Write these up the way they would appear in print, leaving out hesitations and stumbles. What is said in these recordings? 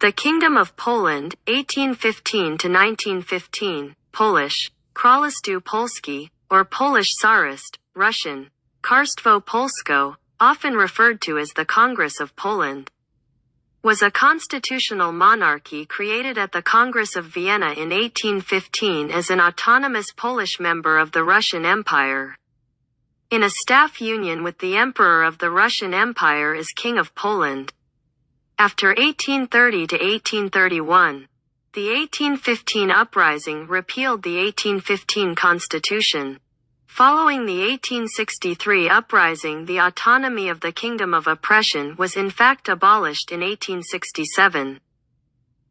The Kingdom of Poland, 1815 to 1915, Polish, Królestwo Polskie, or Polish Tsarist, Russian, Królestwo Polsko, often referred to as the Congress of Poland, was a constitutional monarchy created at the Congress of Vienna in 1815 as an autonomous Polish member of the Russian Empire, in a staff union with the Emperor of the Russian Empire as King of Poland. After 1830 to 1831, the 1815 uprising repealed the 1815 constitution. Following the 1863 uprising, the autonomy of the Kingdom of Oppression was in fact abolished in 1867.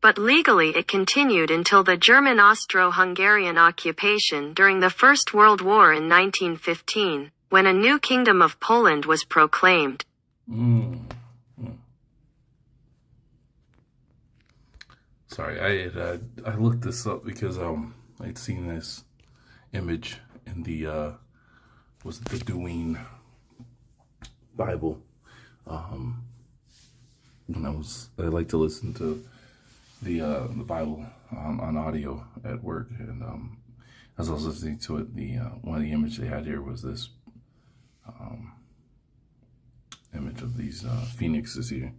But legally it continued until the German Austro-Hungarian occupation during the First World War in 1915, when a new Kingdom of Poland was proclaimed. Sorry, I looked this up because I'd seen this image in the was it the Dewey Bible. When I like to listen to the Bible on audio at work, and as I was listening to it, one of the images they had here was this image of these phoenixes here.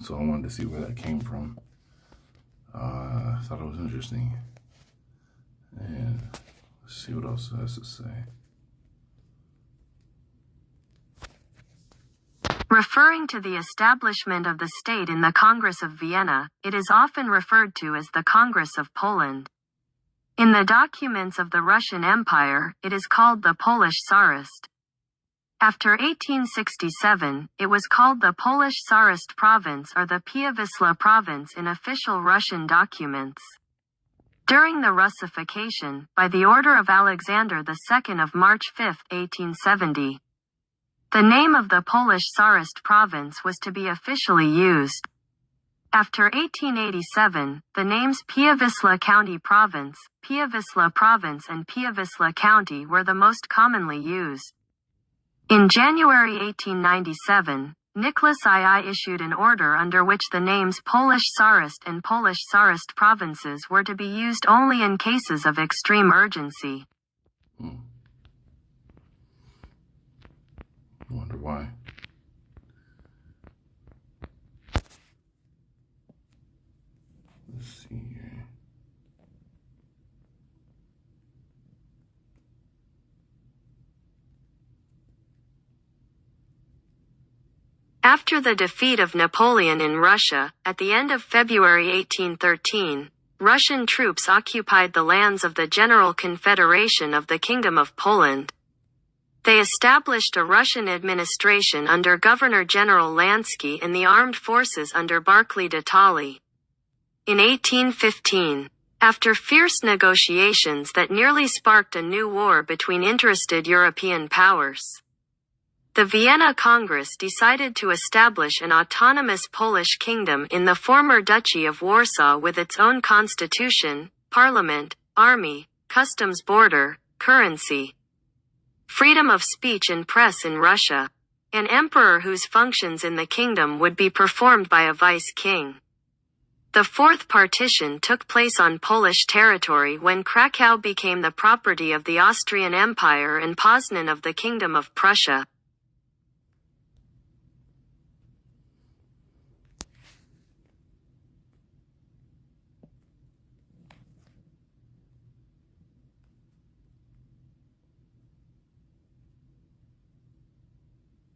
So I wanted to see where that came from. I thought it was interesting. And let's see what else it has to say. Referring to the establishment of the state in the Congress of Vienna, it is often referred to as the Congress of Poland. In the documents of the Russian Empire, it is called the Polish Tsarist. After 1867, it was called the Polish Tsarist Province or the Piawisla Province in official Russian documents. During the Russification, by the order of Alexander II of March 5, 1870, the name of the Polish Tsarist province was to be officially used. After 1887, the names Piawisla County Province, Piawisla Province and Piawisla County were the most commonly used. In January 1897, Nicholas II issued an order under which the names Polish Tsarist and Polish Tsarist provinces were to be used only in cases of extreme urgency. I wonder why. Let's see here. After the defeat of Napoleon in Russia, at the end of February 1813, Russian troops occupied the lands of the General Confederation of the Kingdom of Poland. They established a Russian administration under Governor-General Lansky and the armed forces under Barclay de Tolly. In 1815, after fierce negotiations that nearly sparked a new war between interested European powers, the Vienna Congress decided to establish an autonomous Polish kingdom in the former Duchy of Warsaw with its own constitution, parliament, army, customs border, currency, freedom of speech and press in Russia, an emperor whose functions in the kingdom would be performed by a vice-king. The fourth partition took place on Polish territory when Krakow became the property of the Austrian Empire and Poznan of the Kingdom of Prussia.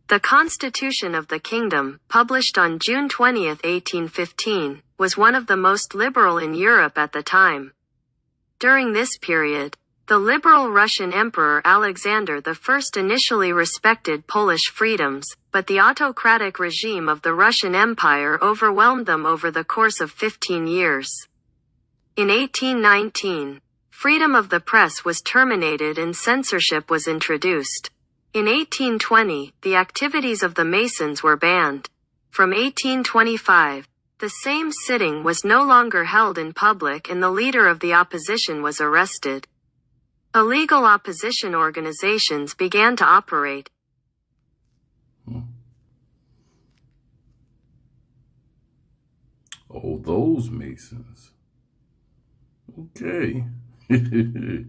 The Constitution of the Kingdom, published on June 20, 1815, was one of the most liberal in Europe at the time. During this period, the liberal Russian Emperor Alexander I initially respected Polish freedoms, but the autocratic regime of the Russian Empire overwhelmed them over the course of 15 years. In 1819, freedom of the press was terminated and censorship was introduced. In 1820, the activities of the Masons were banned. From 1825, the same sitting was no longer held in public and the leader of the opposition was arrested. Illegal opposition organizations began to operate. Oh, those Masons. Okay. Yeah,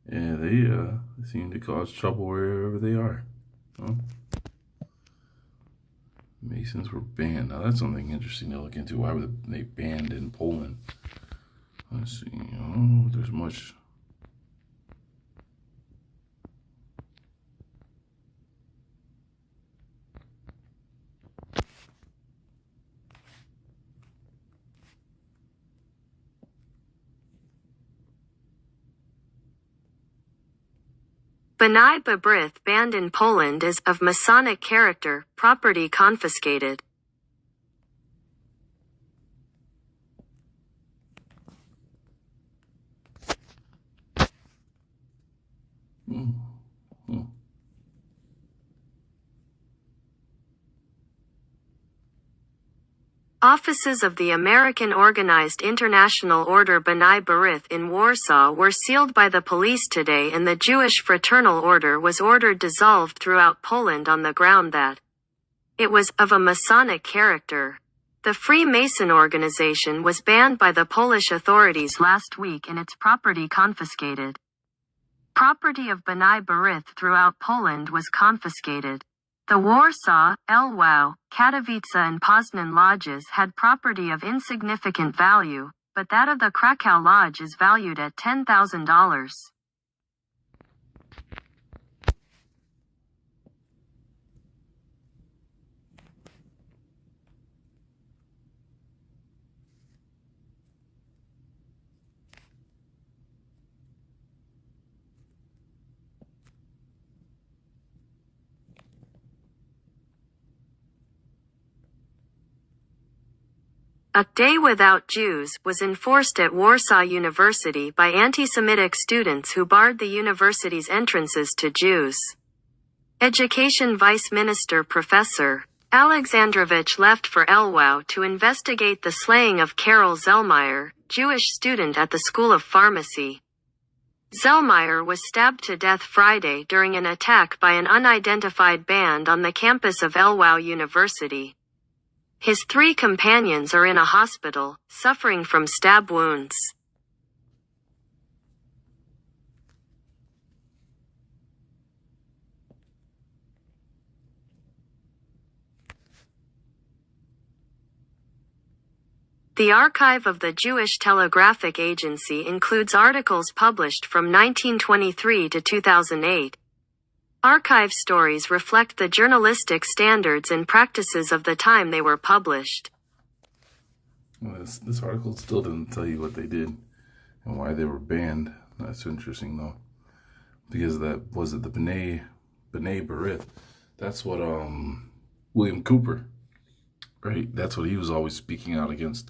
they seem to cause trouble wherever they are. Huh? Masons were banned. Now that's something interesting to look into. Why were they banned in Poland? Let's see. Oh, there's much. B'nai B'rith banned in Poland is of Masonic character, property confiscated. Offices of the American Organized International Order B'nai B'rith in Warsaw were sealed by the police today, and the Jewish Fraternal Order was ordered dissolved throughout Poland on the ground that it was of a Masonic character. The Freemason organization was banned by the Polish authorities last week and its property confiscated. Property of B'nai B'rith throughout Poland was confiscated. The Warsaw, Lwów, Katowice and Poznan lodges had property of insignificant value, but that of the Krakow lodge is valued at $10,000. A Day Without Jews was enforced at Warsaw University by anti-Semitic students who barred the university's entrances to Jews. Education Vice Minister Professor Alexandrovich left for Lwów to investigate the slaying of Karol Zellmeyer, Jewish student at the School of Pharmacy. Zellmeyer was stabbed to death Friday during an attack by an unidentified band on the campus of Lwów University. His 3 companions are in a hospital, suffering from stab wounds. The archive of the Jewish Telegraphic Agency includes articles published from 1923 to 2008. Archive stories reflect the journalistic standards and practices of the time they were published. Well, this article still doesn't tell you what they did and why they were banned. That's interesting, though, because that was it. The B'nai B'rith. That's what William Cooper, right? That's what he was always speaking out against,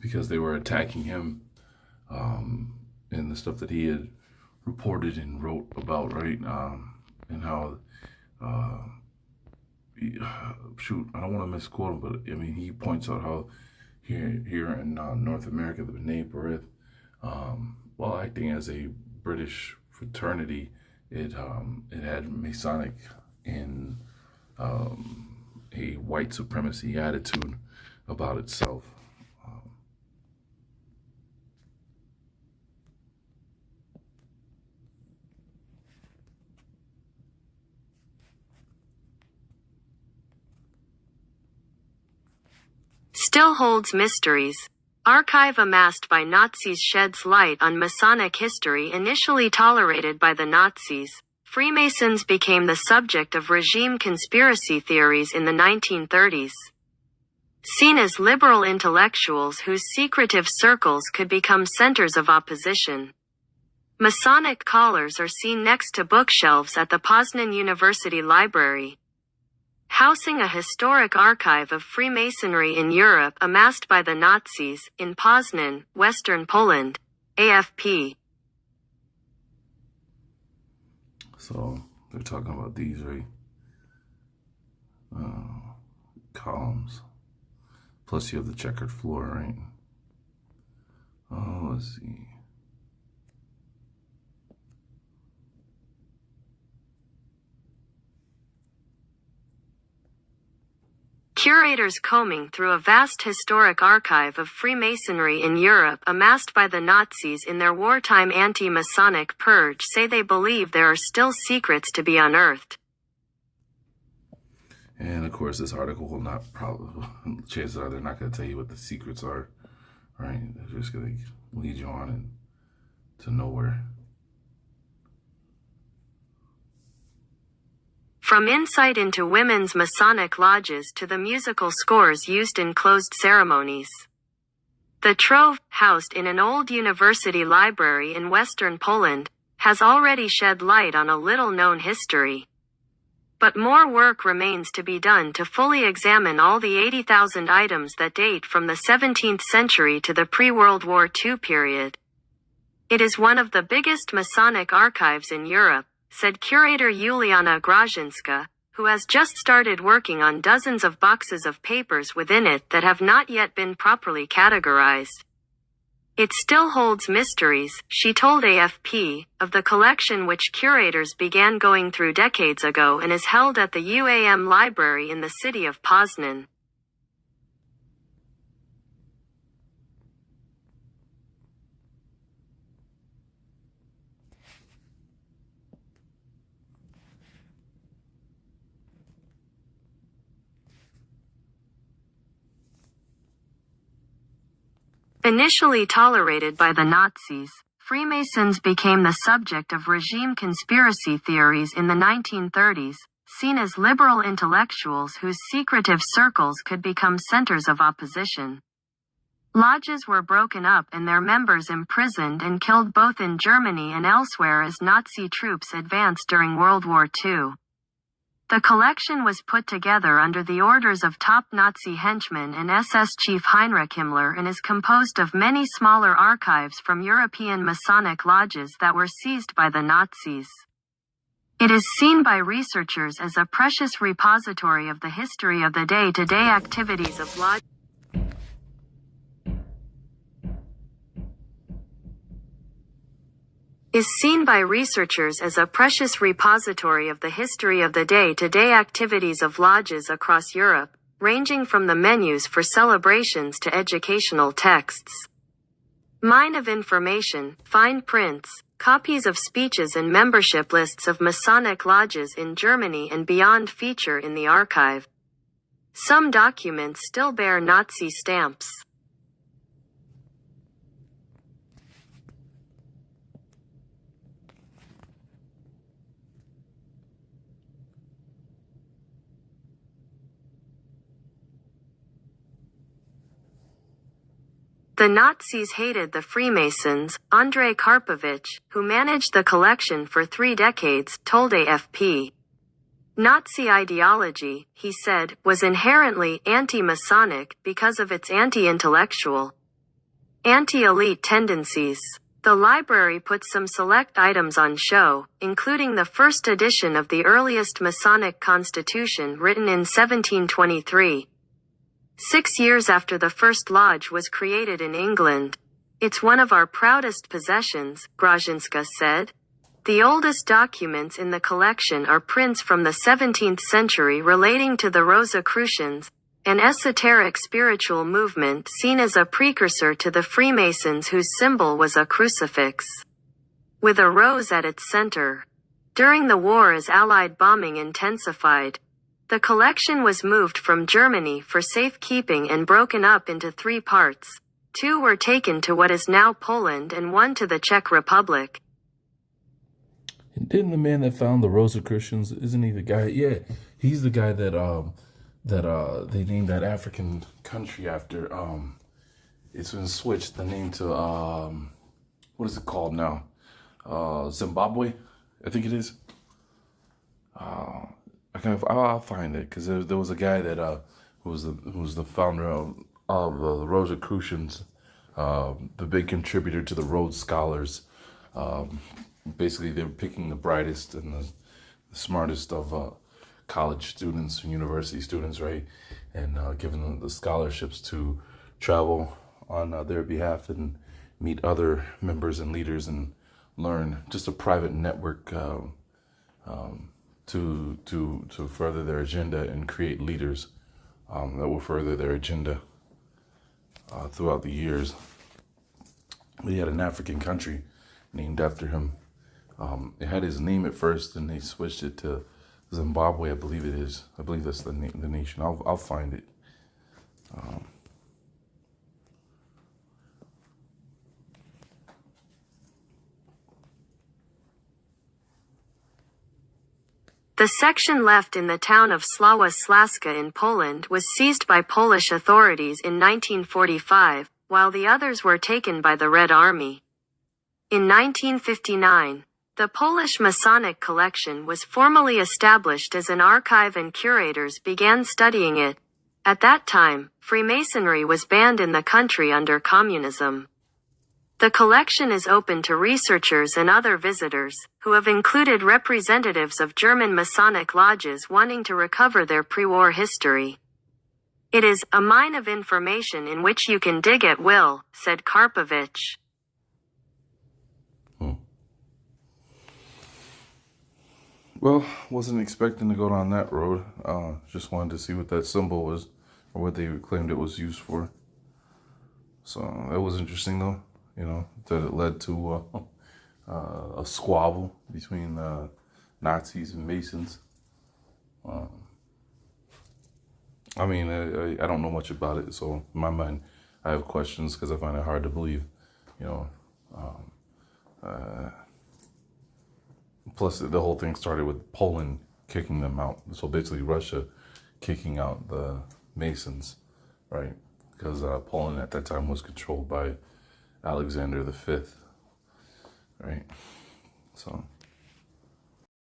because they were attacking him, and the stuff that he had reported and wrote about, right? And how, I don't want to misquote him, but I mean, he points out how here in North America, the B'nai B'rith, while acting as a British fraternity, it had Masonic and a white supremacy attitude about itself. Still holds mysteries. Archive amassed by Nazis sheds light on Masonic history initially tolerated by the Nazis. Freemasons became the subject of regime conspiracy theories in the 1930s. Seen as liberal intellectuals whose secretive circles could become centers of opposition. Masonic collars are seen next to bookshelves at the Poznan University Library, housing a historic archive of Freemasonry in Europe amassed by the Nazis, in Poznan, Western Poland. AFP. So, they're talking about these, right? Columns. Plus you have the checkered floor, right? Oh, let's see. Curators combing through a vast historic archive of Freemasonry in Europe amassed by the Nazis in their wartime anti-Masonic purge say they believe there are still secrets to be unearthed. And of course, this article will not chances are they're not going to tell you what the secrets are, right? They're just going to lead you on to nowhere. From insight into women's Masonic lodges to the musical scores used in closed ceremonies. The trove, housed in an old university library in western Poland, has already shed light on a little-known history. But more work remains to be done to fully examine all the 80,000 items that date from the 17th century to the pre-World War II period. It is one of the biggest Masonic archives in Europe, said curator Juliana Grażynska, who has just started working on dozens of boxes of papers within it that have not yet been properly categorized. It still holds mysteries, she told AFP, of the collection which curators began going through decades ago and is held at the UAM library in the city of Poznan. Initially tolerated by the Nazis, Freemasons became the subject of regime conspiracy theories in the 1930s, seen as liberal intellectuals whose secretive circles could become centers of opposition. Lodges were broken up and their members imprisoned and killed both in Germany and elsewhere as Nazi troops advanced during World War II. The collection was put together under the orders of top Nazi henchmen and SS chief Heinrich Himmler and is composed of many smaller archives from European Masonic lodges that were seized by the Nazis. It is seen by researchers as a precious repository of the history of the day-to-day activities of lodges. Is seen by researchers as a precious repository of the history of the day-to-day activities of lodges across Europe, ranging from the menus for celebrations to educational texts. Mine of information, fine prints, copies of speeches and membership lists of Masonic lodges in Germany and beyond feature in the archive. Some documents still bear Nazi stamps. The Nazis hated the Freemasons, Andrei Karpovich, who managed the collection for 3 decades, told AFP. Nazi ideology, he said, was inherently anti-Masonic because of its anti-intellectual, anti-elite tendencies. The library put some select items on show, including the first edition of the earliest Masonic constitution written in 1723. 6 years after the first lodge was created in England. It's one of our proudest possessions, Grażynska said. The oldest documents in the collection are prints from the 17th century relating to the Rosicrucians, an esoteric spiritual movement seen as a precursor to the Freemasons whose symbol was a crucifix, with a rose at its center. During the war as Allied bombing intensified, the collection was moved from Germany for safekeeping and broken up into 3 parts. 2 were taken to what is now Poland and 1 to the Czech Republic. And didn't the man that found the Rosicrucians, isn't he the guy? Yeah, he's the guy that they named that African country after. It's been switched the name to what is it called now? Zimbabwe, I think it is. I'll find it because there was a guy that who was the founder of the Rosicrucians, the big contributor to the Rhodes Scholars. Basically, they were picking the brightest and the smartest of college students and university students, right, and giving them the scholarships to travel on their behalf and meet other members and leaders and learn. Just a private network. To further their agenda and create leaders that will further their agenda throughout the years. We had an African country named after him. It had his name at first, and they switched it to Zimbabwe, I believe it is. I believe that's the nation. I'll find it. The section left in the town of Sława Śląska in Poland was seized by Polish authorities in 1945, while the others were taken by the Red Army. In 1959, the Polish Masonic collection was formally established as an archive and curators began studying it. At that time, Freemasonry was banned in the country under communism. The collection is open to researchers and other visitors, who have included representatives of German Masonic lodges wanting to recover their pre-war history. It is a mine of information in which you can dig at will, said Karpovich. Well, wasn't expecting to go down that road. Just wanted to see what that symbol was, or what they claimed it was used for. So that was interesting, though. You know, that it led to a squabble between Nazis and Masons. I mean, I don't know much about it, so in my mind, I have questions because I find it hard to believe, you know. Plus, the whole thing started with Poland kicking them out. So basically, Russia kicking out the Masons, right? Because Poland at that time was controlled by Alexander V, right? So